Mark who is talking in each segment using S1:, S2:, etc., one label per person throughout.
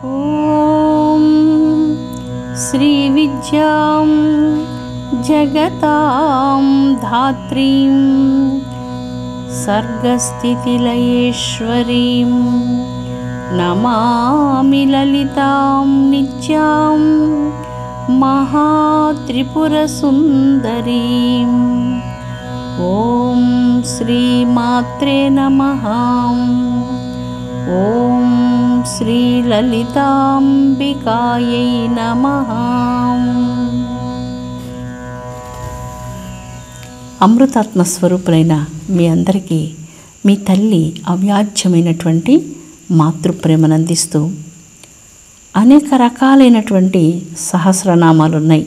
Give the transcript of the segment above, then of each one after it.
S1: ఓం శ్రీ విద్యాం జగతాం ధాత్రీం సర్గస్థితిలయేశ్వరీం నమామి లలితాం నిత్యాం మహాత్రిపురసుందరీం. ఓం శ్రీ మాత్రే నమః. ఓం శ్రీ లలితాంబికాయై నమః. అమృతాత్మ స్వరూపులైన మీ అందరికీ మీ తల్లి అవ్యాజ్యమైనటువంటి మాతృప్రేమను అందిస్తూ అనేక రకాలైనటువంటి సహస్రనామాలు ఉన్నాయి.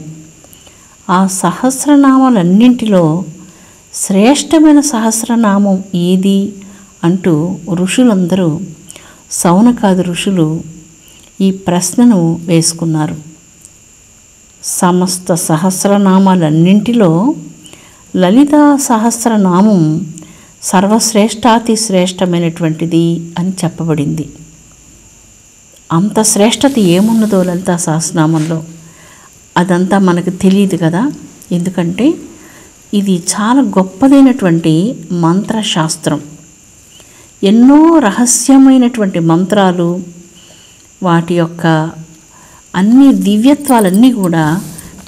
S1: ఆ సహస్రనామాలన్నింటిలో శ్రేష్టమైన సహస్రనామం ఏది అంటూ ఋషులందరూ, సౌనకాది ఋషులు ఈ ప్రశ్నను వేసుకున్నారు. సమస్త సహస్రనామాలన్నింటిలో లలితా సహస్రనామం సర్వశ్రేష్టాతి శ్రేష్టమైనటువంటిది అని చెప్పబడింది. అంత శ్రేష్టత ఏమున్నదో లలితా సహస్రనామంలో అదంతా మనకు తెలియదు కదా. ఎందుకంటే ఇది చాలా గొప్పదైనటువంటి మంత్రశాస్త్రం. ఎన్నో రహస్యమైనటువంటి మంత్రాలు, వాటి యొక్క అన్ని దివ్యత్వాలన్నీ కూడా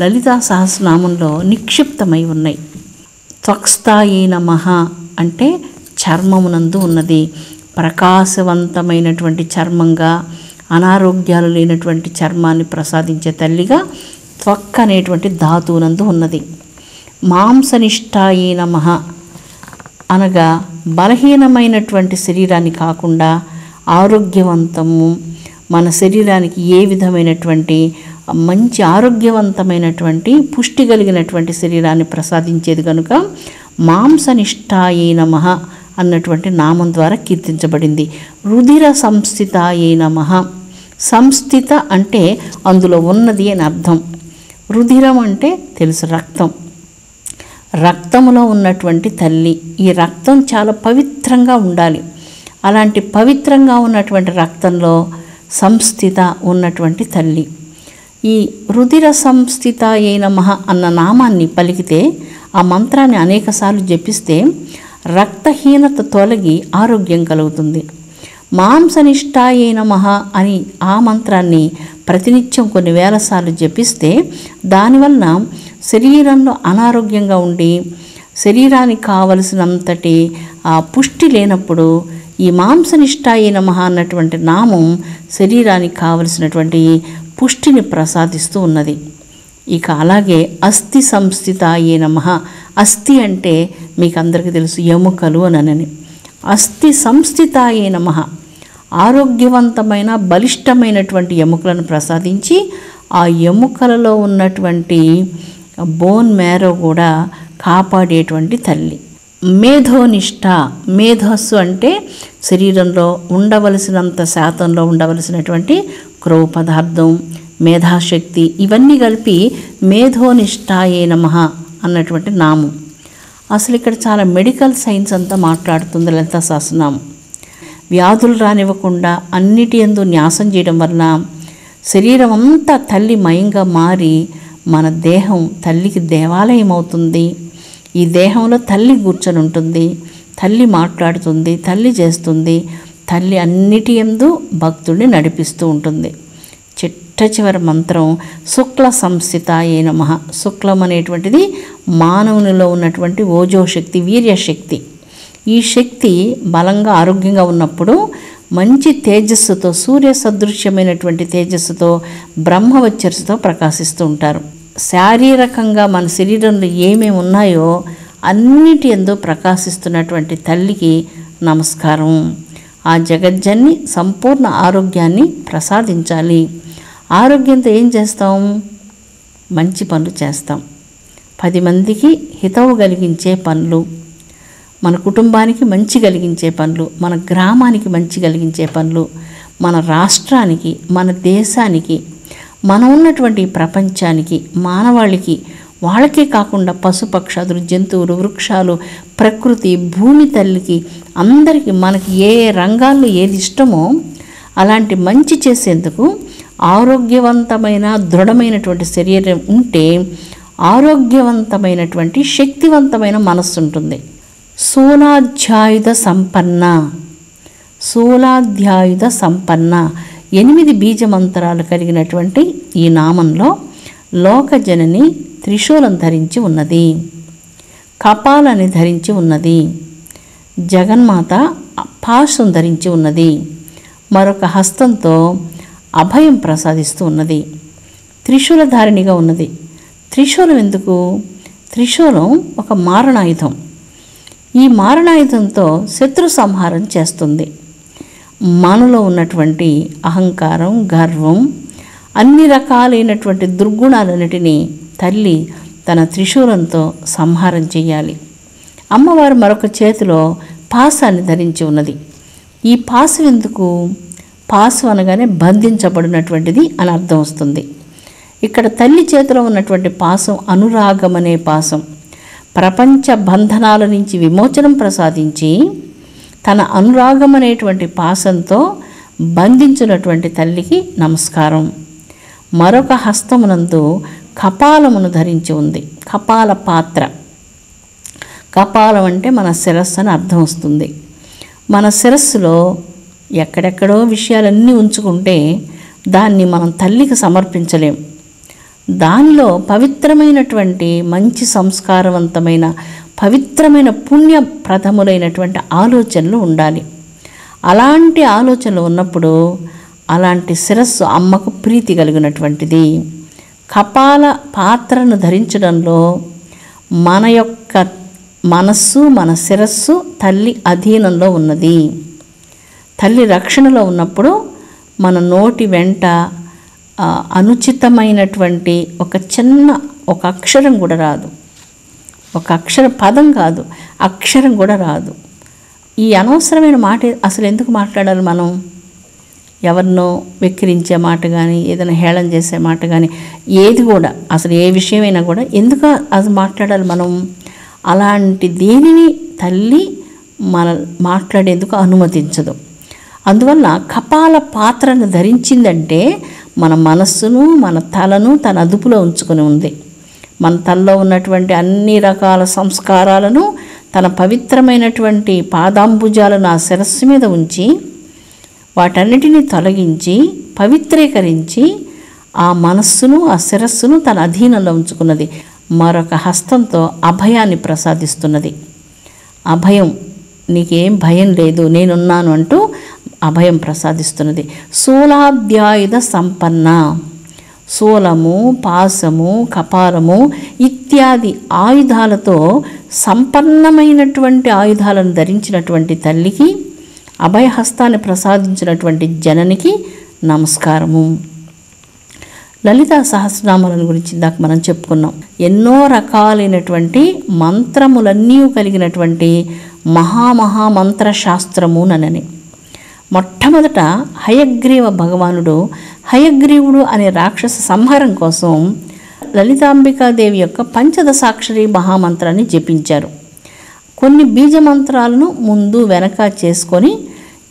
S1: లలితా సహస్రనామంలో నిక్షిప్తమై ఉన్నాయి. త్వక్స్థాయే నమః అంటే చర్మమునందు ఉన్నది. ప్రకాశవంతమైనటువంటి చర్మంగా, అనారోగ్యాలు లేనటువంటి చర్మాన్ని ప్రసాదించే తల్లిగా త్వక్ అనేటువంటి ధాతువునందు ఉన్నది. మాంసనిష్టాయే నమః అనగా బలహీనమైనటువంటి శరీరాన్ని కాకుండా ఆరోగ్యవంతము, మన శరీరానికి ఏ విధమైనటువంటి మంచి ఆరోగ్యవంతమైనటువంటి పుష్టి కలిగినటువంటి శరీరాన్ని ప్రసాదించేది కనుక మాంసనిష్టాయే నమః అన్నటువంటి నామం ద్వారా కీర్తించబడింది. రుధిర సంస్థితాయే నమః. సంస్థిత అంటే అందులో ఉన్నది అని అర్థం. రుధిరం అంటే తెలుసు, రక్తం. రక్తములో ఉన్నటువంటి తల్లి. ఈ రక్తం చాలా పవిత్రంగా ఉండాలి. అలాంటి పవిత్రంగా ఉన్నటువంటి రక్తంలో సంస్థిత ఉన్నటువంటి తల్లి. ఈ రుధిర సంస్థితాయే నమః అన్న నామాన్ని పలికితే, ఆ మంత్రాన్ని అనేకసార్లు జపిస్తే రక్తహీనత తొలగి ఆరోగ్యం కలుగుతుంది. మాంసనిష్టాయే నమః అని ఆ మంత్రాన్ని ప్రతినిత్యం కొన్ని వేల సార్లు జపిస్తే దానివల్ల శరీరంలో అనారోగ్యంగా ఉండి శరీరానికి కావలసినంతటి పుష్టి లేనప్పుడు ఈ మాంసనిష్టాయే నమః అన్నటువంటి నామం శరీరానికి కావలసినటువంటి పుష్టిని ప్రసాదిస్తూ ఉన్నది. ఇక అలాగే అస్థి సంస్థితాయే నమః. అస్థి అంటే మీకు అందరికీ తెలుసు, ఎముకలు అనని. అస్థి సంస్థితాయే నమః ఆరోగ్యవంతమైన బలిష్టమైనటువంటి ఎముకలను ప్రసాదించి ఆ ఎముకలలో ఉన్నటువంటి బోన్ మ్యారో కూడా కాపాడేటువంటి తల్లి. మేధోనిష్ట. మేధస్సు అంటే శరీరంలో ఉండవలసినంత శాతంలో ఉండవలసినటువంటి క్రొవ్వు పదార్థం, మేధాశక్తి, ఇవన్నీ కలిపి మేధోనిష్టాయే నమః అన్నటువంటి నామం. అసలు ఇక్కడ చాలా మెడికల్ సైన్స్ అంతా మాట్లాడుతుంది లలితా సహస్రనామం. వ్యాధులు రానివ్వకుండా అన్నిటి యందు న్యాసం చేయడం వలన శరీరం అంతా తల్లి మయంగా మారి మన దేహం తల్లికి దేవాలయం అవుతుంది. ఈ దేహంలో తల్లి కూర్చొని ఉంటుంది, తల్లి మాట్లాడుతుంది, తల్లి చేస్తుంది. తల్లి అన్నిటి యందు భక్తుడిని నడిపిస్తూ ఉంటుంది. చిట్ట చివరి మంత్రం శుక్ల సంస్థితాయే నమః. శుక్లం అనేటువంటిది మానవునిలో ఉన్నటువంటి ఓజోశక్తి, వీర్యశక్తి. ఈ శక్తి బలంగా ఆరోగ్యంగా ఉన్నప్పుడు మంచి తేజస్సుతో, సూర్య సదృశ్యమైనటువంటి తేజస్సుతో, బ్రహ్మవచ్చర్సుతో ప్రకాశిస్తూ ఉంటారు. శారీరకంగా మన శరీరంలో ఏమేమి ఉన్నాయో అన్నిటి యందు ప్రకాశిస్తున్నటువంటి తల్లికి నమస్కారం. ఆ జగజ్జన్ని సంపూర్ణ ఆరోగ్యాన్ని ప్రసాదించాలి. ఆరోగ్యంతో ఏం చేస్తాం? మంచి పనులు చేస్తాం. 10 మందికి హితవు కలిగించే పనులు, మన కుటుంబానికి మంచి కలిగించే పనులు, మన గ్రామానికి మంచి కలిగించే పనులు, మన రాష్ట్రానికి, మన దేశానికి, మనం ఉన్నటువంటి ప్రపంచానికి, మానవాళికి, వాళ్ళకే కాకుండా పశుపక్షాదులు, జంతువులు, వృక్షాలు, ప్రకృతి, భూమి తల్లికి, అందరికీ మనకి ఏ రంగాల్లో ఏది ఇష్టమో అలాంటి మంచి చేసేందుకు ఆరోగ్యవంతమైన దృఢమైనటువంటి శరీరం ఉంటే ఆరోగ్యవంతమైనటువంటి శక్తివంతమైన మనస్సు ఉంటుంది. శూలాధ్యాయుధ సంపన్న, శూలాధ్యాయుధ సంపన్న 8 బీజమంత్రాలు కలిగినటువంటి ఈ నామంలో లోకజనని త్రిశూలం ధరించి ఉన్నది, కపాలని ధరించి ఉన్నది, జగన్మాత పాశం ధరించి ఉన్నది, మరొక హస్తంతో అభయం ప్రసాదిస్తూ ఉన్నది, త్రిశూలధారిణిగా ఉన్నది. త్రిశూలం ఎందుకు? త్రిశూలం ఒక మారణాయుధం. ఈ మారణాయుధంతో శత్రు సంహారం చేస్తుంది. మనలో ఉన్నటువంటి అహంకారం, గర్వం, అన్ని రకాలైనటువంటి దుర్గుణాలన్నిటినీ తల్లి తన త్రిశూలంతో సంహారం చేయాలి. అమ్మవారు మరొక చేతిలో పాశాన్ని ధరించి ఉన్నది. ఈ పాశం ఎందుకు? పాశం అనగానే బంధించబడినటువంటిది అని అర్థం వస్తుంది. ఇక్కడ తల్లి చేతిలో ఉన్నటువంటి పాశం అనురాగం అనే పాశం. ప్రపంచ బంధనాల నుంచి విమోచనం ప్రసాదించి తన అనురాగం అనేటువంటి పాశంతో బంధించినటువంటి తల్లికి నమస్కారం. మరొక హస్తమునందు కపాలమును ధరించి ఉంది. కపాల పాత్ర. కపాలం అంటే మన శిరస్సు అని అర్థం వస్తుంది. మన శిరస్సులో ఎక్కడెక్కడో విషయాలన్నీ ఉంచుకుంటే దాన్ని మనం తల్లికి సమర్పించలేం. దానిలో పవిత్రమైనటువంటి మంచి సంస్కారవంతమైన పవిత్రమైన పుణ్యప్రదములైనటువంటి ఆలోచనలు ఉండాలి. అలాంటి ఆలోచనలు ఉన్నప్పుడు అలాంటి శిరస్సు అమ్మకు ప్రీతి కలిగినటువంటిది. కపాల పాత్రను ధరించడంలో మన యొక్క మనస్సు, మన శిరస్సు తల్లి అధీనంలో ఉన్నది. తల్లి రక్షణలో ఉన్నప్పుడు మన నోటి వెంట అనుచితమైనటువంటి ఒక అక్షరం కూడా రాదు. ఒక అక్షర పదం కాదు, అక్షరం కూడా రాదు. ఈ అనవసరమైన మాట అసలు ఎందుకు మాట్లాడాలి? మనం ఎవరినో వెక్కిరించే మాట కానీ, ఏదైనా హేళన చేసే మాట కానీ, ఏది కూడా అసలు ఏ విషయమైనా కూడా ఎందుకు అది మాట్లాడాలి మనం? అలాంటి దేనిని తల్లి మన మాట్లాడేందుకు అనుమతించదు. అందువల్ల కపాల పాత్రను ధరించిందంటే మన మనస్సును, మన తలను తన అదుపులో ఉంచుకొని ఉంది. మన తలలో ఉన్నటువంటి అన్ని రకాల సంస్కారాలను తన పవిత్రమైనటువంటి పాదాంబుజాలను ఆ శిరస్సు మీద ఉంచి వాటన్నిటినీ తొలగించి పవిత్రీకరించి ఆ మనస్సును, ఆ శిరస్సును తన అధీనంలో ఉంచుకున్నది. మరొక హస్తంతో అభయాన్ని ప్రసాదిస్తున్నది. అభయం, నీకేం భయం లేదు, నేనున్నాను అంటూ అభయం ప్రసాదిస్తున్నది. శూలాధ్యాయుధ సంపన్న. శూలము, పాశము, కపాలము ఇత్యాది ఆయుధాలతో సంపన్నమైనటువంటి ఆయుధాలను ధరించినటువంటి తల్లికి, అభయహస్తాన్ని ప్రసాదించినటువంటి జననికి నమస్కారము. లలితా సహస్రనామాలను గురించి ఇందాక మనం చెప్పుకున్నాం. ఎన్నో రకాలైనటువంటి మంత్రములన్నీ కలిగినటువంటి మహామంత్ర శాస్త్రమునని. మొట్టమొదట హయగ్రీవ భగవానుడు హయగ్రీవుడు అనే రాక్షస సంహారం కోసం లలితాంబికాదేవి యొక్క పంచదశాక్షరి మహామంత్రాన్ని జపించారు. కొన్ని బీజమంత్రాలను ముందు వెనక చేసుకొని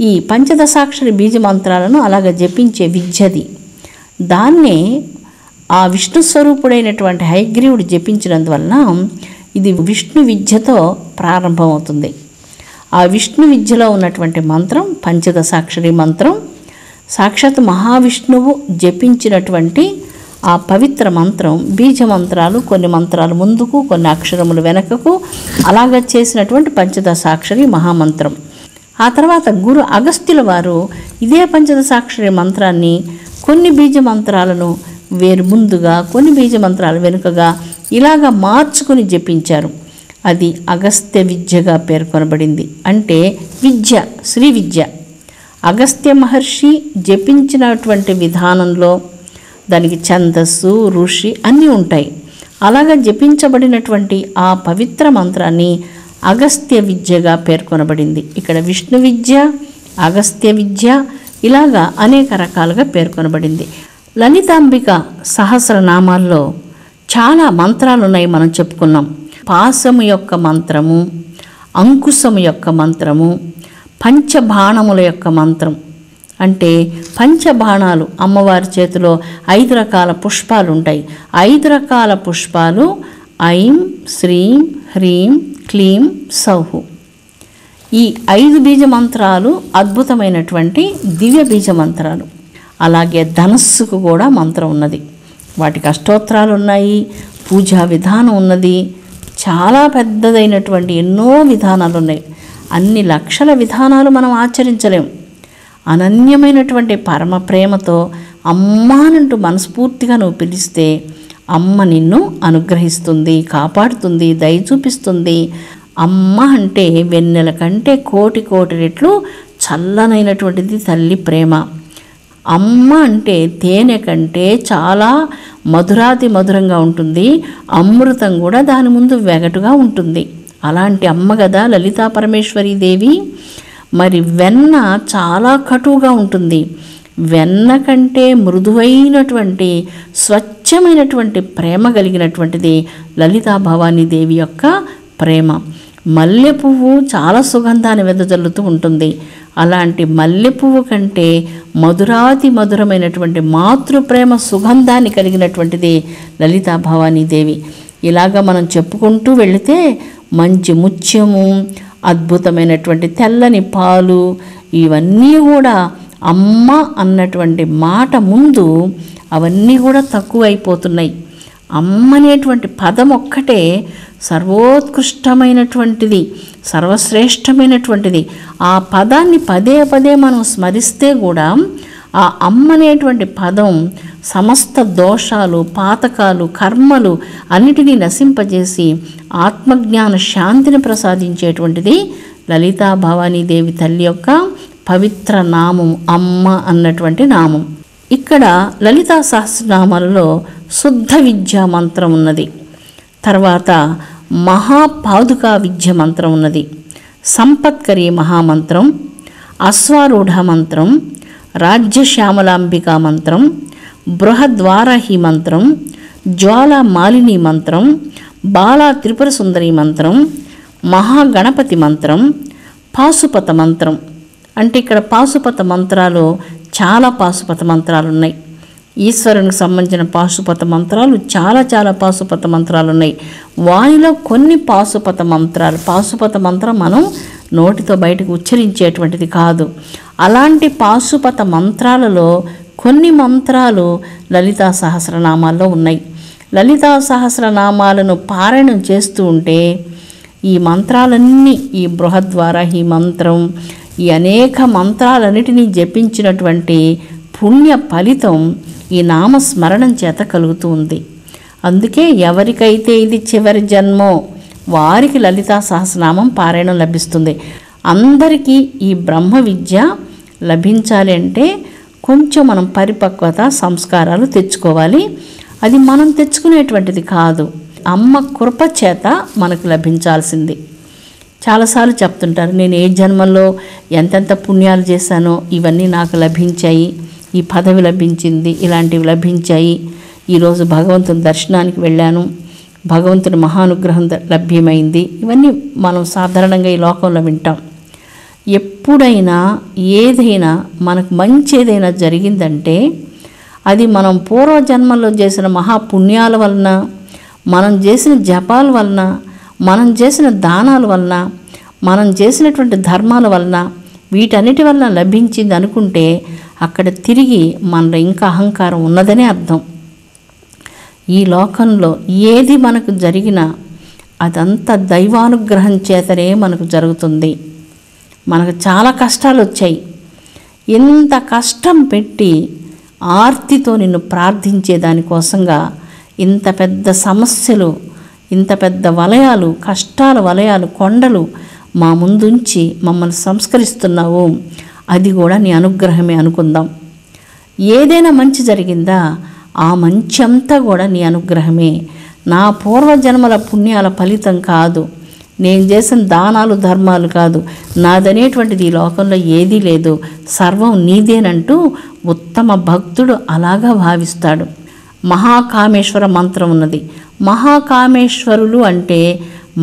S1: ఈ పంచదశాక్షరి బీజమంత్రాలను అలాగ జపించే విద్యది. దాన్నే ఆ విష్ణు స్వరూపుడైనటువంటి హయగ్రీవుడు జపించినందువలన ఇది విష్ణు విద్యతో ప్రారంభమవుతుంది. ఆ విష్ణు విద్యలో ఉన్నటువంటి మంత్రం పంచదశాక్షరి మంత్రం. సాక్షాత్ మహావిష్ణువు జపించినటువంటి ఆ పవిత్ర మంత్రం. బీజమంత్రాలు కొన్ని మంత్రాలు ముందుకు, కొన్ని అక్షరములు వెనకకు అలాగ చేసినటువంటి పంచదశాక్షరి మహామంత్రం. ఆ తర్వాత గురు అగస్త్యుల వారు ఇదే పంచదశాక్షరి మంత్రాన్ని కొన్ని బీజమంత్రాలను వేరు ముందుగా, కొన్ని బీజమంత్రాలు వెనుకగా ఇలాగా మార్చుకుని జపించారు. అది అగస్త్య విద్యగా పేర్కొనబడింది. అంటే విద్య, శ్రీ విద్య. అగస్త్య మహర్షి జపించినటువంటి విధానంలో దానికి ఛందస్సు, ఋషి అన్నీ ఉంటాయి. అలాగా జపించబడినటువంటి ఆ పవిత్ర మంత్రాన్ని అగస్త్య విద్యగా పేర్కొనబడింది. ఇక్కడ విష్ణు విద్య, అగస్త్య విద్య ఇలాగా అనేక రకాలుగా పేర్కొనబడింది. లలితాంబిక సహస్రనామాల్లో చాలా మంత్రాలు ఉన్నాయి, మనం చెప్పుకున్నాం. పాశము యొక్క మంత్రము, అంకుశము యొక్క మంత్రము, పంచబాణముల యొక్క మంత్రం, అంటే పంచబాణాలు అమ్మవారి చేతిలో 5 రకాల పుష్పాలు ఉంటాయి. 5 రకాల పుష్పాలు ఐం శ్రీం హ్రీం క్లీం సౌహు. ఈ 5 బీజ మంత్రాలు అద్భుతమైనటువంటి దివ్య బీజ మంత్రాలు. అలాగే ధనస్సుకు కూడా మంత్రం ఉన్నది, వాటికి అష్టోత్తరాలు ఉన్నాయి, పూజా విధానం ఉన్నది, చాలా పెద్దదైనటువంటి ఎన్నో విధానాలు ఉన్నాయి. అన్ని లక్షల విధానాలు మనం ఆచరించలేం. అనన్యమైనటువంటి పరమ ప్రేమతో అమ్మానంటూ మనస్ఫూర్తిగా నువ్వు పిలిస్తే అమ్మ నిన్ను అనుగ్రహిస్తుంది, కాపాడుతుంది, దయ చూపిస్తుంది. అమ్మ అంటే వెన్నెల కంటే కోటి రెట్లు చల్లనైనటువంటిది తల్లి ప్రేమ. అమ్మ అంటే తేనె కంటే చాలా మధురాతి మధురంగా ఉంటుంది, అమృతం కూడా దాని ముందు వెగటుగా ఉంటుంది. అలాంటి అమ్మ కదా లలితా పరమేశ్వరీ దేవి. మరి వెన్న చాలా కటువుగా ఉంటుంది, వెన్న కంటే మృదువైనటువంటి స్వచ్ఛమైనటువంటి ప్రేమ కలిగినటువంటిది లలితా భవానీ దేవి యొక్క ప్రేమ. మల్లె పువ్వు చాలా సుగంధాన్ని వెదజల్లుతూ ఉంటుంది, అలాంటి మల్లె పువ్వు కంటే మధురాతి మధురమైనటువంటి మాతృప్రేమ సుగంధాన్ని కలిగినటువంటిది లలితా భవానీ దేవి. ఇలాగ మనం చెప్పుకుంటూ వెళితే మంచి ముత్యము, అద్భుతమైనటువంటి తెల్లని పాలు, ఇవన్నీ కూడా అమ్మ అన్నటువంటి మాట ముందు అవన్నీ కూడా తక్కువైపోతున్నాయి. అమ్మ అనేటువంటి పదం ఒక్కటే సర్వోత్కృష్టమైనటువంటిది, సర్వశ్రేష్టమైనటువంటిది. ఆ పదాన్ని పదే పదే మనం స్మరిస్తే కూడా ఆ అమ్మ అనేటువంటి పదం సమస్త దోషాలు, పాతకాలు, కర్మలు అన్నిటినీ నశింపజేసి ఆత్మజ్ఞాన శాంతిని ప్రసాదించేటువంటిది లలితా భవానీ దేవి తల్లి యొక్క పవిత్ర నామం అమ్మ అన్నటువంటి నామం. ఇక్కడ లలితా సహస్రనామాలలో శుద్ధ విద్యా మంత్రం ఉన్నది, తర్వాత మహాపాదుకా విద్య మంత్రం ఉన్నది, సంపత్కరీ మహామంత్రం, అశ్వారూఢ మంత్రం, రాజ్యశ్యామలాంబికా మంత్రం, బృహద్వారాహి మంత్రం, జ్వాలా మాలిని మంత్రం, బాలా త్రిపుర సుందరి మంత్రం, మహాగణపతి మంత్రం, పాశుపత మంత్రం. అంటే ఇక్కడ పాశుపత మంత్రాలు చాలా పాశుపత మంత్రాలు ఉన్నాయి. ఈశ్వరునికి సంబంధించిన పాశుపత మంత్రాలు చాలా పాశుపత మంత్రాలు ఉన్నాయి. వానిలో కొన్ని పాశుపత మంత్రం మనం నోటితో బయటకు ఉచ్చరించేటువంటిది కాదు. అలాంటి పాశుపత మంత్రాలలో కొన్ని మంత్రాలు లలితా సహస్రనామాల్లో ఉన్నాయి. లలితా సహస్రనామాలను పారాయణం చేస్తూ ఉంటే ఈ మంత్రాలన్నీ, ఈ బృహద్వారాహి మంత్రం, ఈ అనేక మంత్రాలన్నిటినీ జపించినటువంటి పుణ్య ఫలితం ఈ నామస్మరణం చేత కలుగుతూ ఉంది. అందుకే ఎవరికైతే ఇది చివరి జన్మో వారికి లలితా సహస్రనామం పారాయణం లభిస్తుంది. అందరికీ ఈ బ్రహ్మ విద్య లభించాలి అంటే కొంచెం మనం పరిపక్వత, సంస్కారాలు తెచ్చుకోవాలి. అది మనం తెచ్చుకునేటువంటిది కాదు, అమ్మ కృప చేత మనకు లభించాల్సింది. చాలాసార్లు చెప్తుంటారు, నేను ఏ జన్మల్లో ఎంతెంత పుణ్యాలు చేశానో ఇవన్నీ నాకు లభించాయి, ఈ పదవి లభించింది, ఇలాంటివి లభించాయి, ఈరోజు భగవంతుని దర్శనానికి వెళ్ళాను, భగవంతుని మహానుగ్రహం లభ్యమైంది. ఇవన్నీ మనం సాధారణంగా ఈ లోకంలో వింటాం. ఎప్పుడైనా ఏదైనా మనకు మంచి ఏదైనా జరిగిందంటే అది మనం పూర్వజన్మల్లో చేసిన మహాపుణ్యాల వలన, మనం చేసిన జపాల వలన, మనం చేసిన దానాల వలన, మనం చేసినటువంటి ధర్మాల వలన, వీటన్నిటి వలన లభించింది అనుకుంటే అక్కడ తిరిగి మనలో ఇంకా అహంకారం ఉన్నదనే అర్థం. ఈ లోకంలో ఏది మనకు జరిగినా అదంతా దైవానుగ్రహం చేతనే మనకు జరుగుతుంది. మనకు చాలా కష్టాలు వచ్చాయి, ఇంత కష్టం పెట్టి ఆర్తితో నిన్ను ప్రార్థించే దానికోసంగా ఇంత పెద్ద సమస్యలు, ఇంత పెద్ద వలయాలు, కష్టాల వలయాలు, కొండలు మా ముందుంచి మమ్మల్ని సంస్కరిస్తున్నావు, అది కూడా నీ అనుగ్రహమే అనుకుందాం. ఏదైనా మంచి జరిగిందా ఆ మంచి అంతా కూడా నీ అనుగ్రహమే, నా పూర్వజన్మల పుణ్యాల ఫలితం కాదు, నేను చేసిన దానాలు ధర్మాలు కాదు, నాదనేటువంటిది ఈ లోకంలో ఏదీ లేదు, సర్వం నీదేనంటూ ఉత్తమ భక్తుడు అలాగా భావిస్తాడు. మహాకామేశ్వర మంత్రం ఉన్నది. మహాకామేశ్వరులు అంటే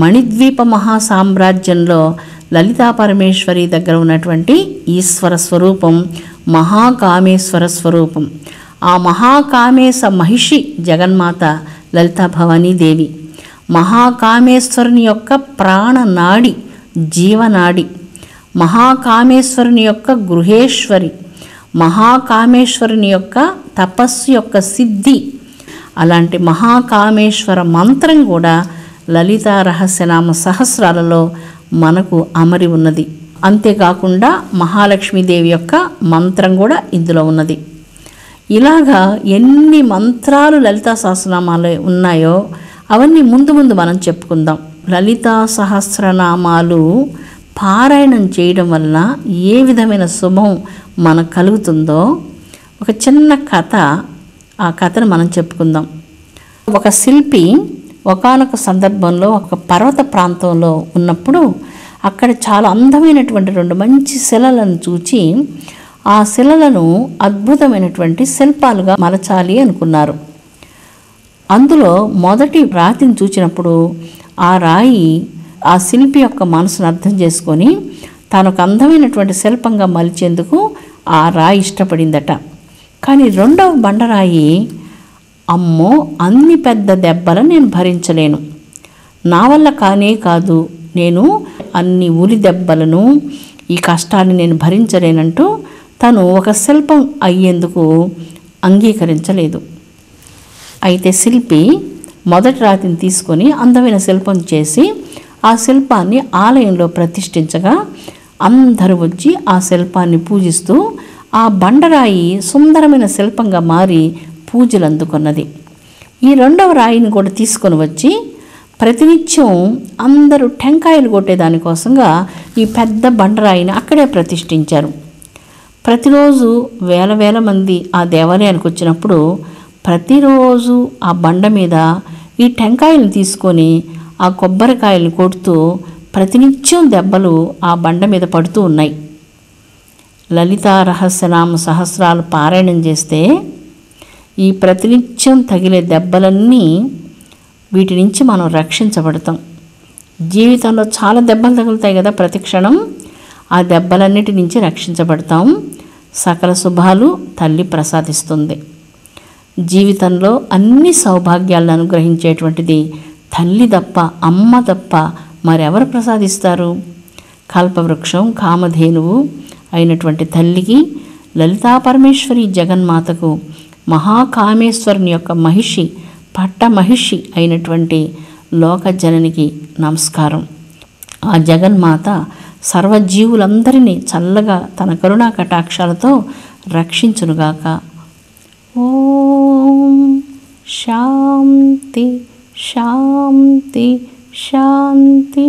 S1: మణిద్వీప మహాసామ్రాజ్యంలో లలితా పరమేశ్వరి దగ్గర ఉన్నటువంటి ఈశ్వర స్వరూపం మహాకామేశ్వర స్వరూపం. ఆ మహాకామేశ మహిషి జగన్మాత లలితా భవానీదేవి. మహాకామేశ్వరుని యొక్క ప్రాణనాడి, జీవనాడి, మహాకామేశ్వరుని యొక్క గృహేశ్వరి, మహాకామేశ్వరుని యొక్క తపస్సు యొక్క సిద్ధి. అలాంటి మహాకామేశ్వర మంత్రం కూడా లలితా రహస్యనామ సహస్రాలలో మనకు అమరి ఉన్నది. అంతేకాకుండా మహాలక్ష్మీదేవి యొక్క మంత్రం కూడా ఇందులో ఉన్నది. ఇలాగా ఎన్ని మంత్రాలు లలితా సహస్రనామాలు ఉన్నాయో అవన్నీ ముందు ముందు మనం చెప్పుకుందాం. లలితా సహస్రనామాలు పారాయణం చేయడం వలన ఏ విధమైన శుభం మనకు కలుగుతుందో ఒక చిన్న కథ, ఆ కథను మనం చెప్పుకుందాం. ఒక శిల్పి ఒకానొక సందర్భంలో ఒక పర్వత ప్రాంతంలో ఉన్నప్పుడు అక్కడ చాలా అందమైనటువంటి 2 మంచి శిలలను చూచి ఆ శిలలను అద్భుతమైనటువంటి శిల్పాలుగా మలచాలి అనుకున్నారు. అందులో మొదటి రాతిని చూచినప్పుడు ఆ రాయి ఆ శిల్పి యొక్క మనసును అర్థం చేసుకొని తాను అందమైనటువంటి శిల్పంగా మలిచేందుకు ఆ రాయి ఇష్టపడిందట. కానీ రెండవ బండరాయి, అమ్మో అన్ని పెద్ద దెబ్బలను నేను భరించలేను, నా వల్ల కానే కాదు, నేను అన్ని ఉలి దెబ్బలను ఈ కష్టాన్ని నేను భరించలేనంటూ తను ఒక శిల్పం అయ్యేందుకు అంగీకరించలేదు. అయితే శిల్పి మొదటి రాతిని తీసుకొని అందమైన శిల్పం చేసి ఆ శిల్పాన్ని ఆలయంలో ప్రతిష్ఠించగా అందరూ వచ్చి ఆ శిల్పాన్ని పూజిస్తూ ఆ బండరాయి సుందరమైన శిల్పంగా మారి పూజలు అందుకున్నది. ఈ రెండవ రాయిని కూడా తీసుకొని వచ్చి ప్రతినిత్యం అందరూ టెంకాయలు కొట్టేదానికోసంగా ఈ పెద్ద బండరాయిని అక్కడే ప్రతిష్ఠించారు. ప్రతిరోజు వేల వేల మంది ఆ దేవాలయానికి వచ్చినప్పుడు ప్రతిరోజు ఆ బండ మీద ఈ టెంకాయలను తీసుకొని ఆ కొబ్బరికాయలు కొడుతూ ప్రతినిత్యం దెబ్బలు ఆ బండ మీద పడుతూ ఉన్నాయి. లలితా రహస్యనామ సహస్రాలు పారాయణం చేస్తే ఈ ప్రతినిత్యం తగిలే దెబ్బలన్నీ వీటి నుంచి మనం రక్షించబడతాం. జీవితంలో చాలా దెబ్బలు తగులుతాయి కదా ప్రతి క్షణం. ఆ దెబ్బలన్నిటి నుంచి రక్షించబడతాం. సకల శుభాలు తల్లి ప్రసాదిస్తుంది. జీవితంలో అన్ని సౌభాగ్యాలను అనుగ్రహించేటువంటిది తల్లి తప్ప, అమ్మ తప్ప మరెవరు ప్రసాదిస్తారు? కల్పవృక్షం, కామధేనువు అయినటువంటి తల్లికి, లలితా పరమేశ్వరి జగన్మాతకు, మహాకామేశ్వరుని యొక్క మహిషి, పట్ట మహిషి అయినటువంటి లోకజననికి నమస్కారం. ఆ జగన్మాత సర్వజీవులందరినీ చల్లగా తన కరుణా కటాక్షాలతో రక్షించునుగాక. ఓం శాంతి శాంతి శాంతి.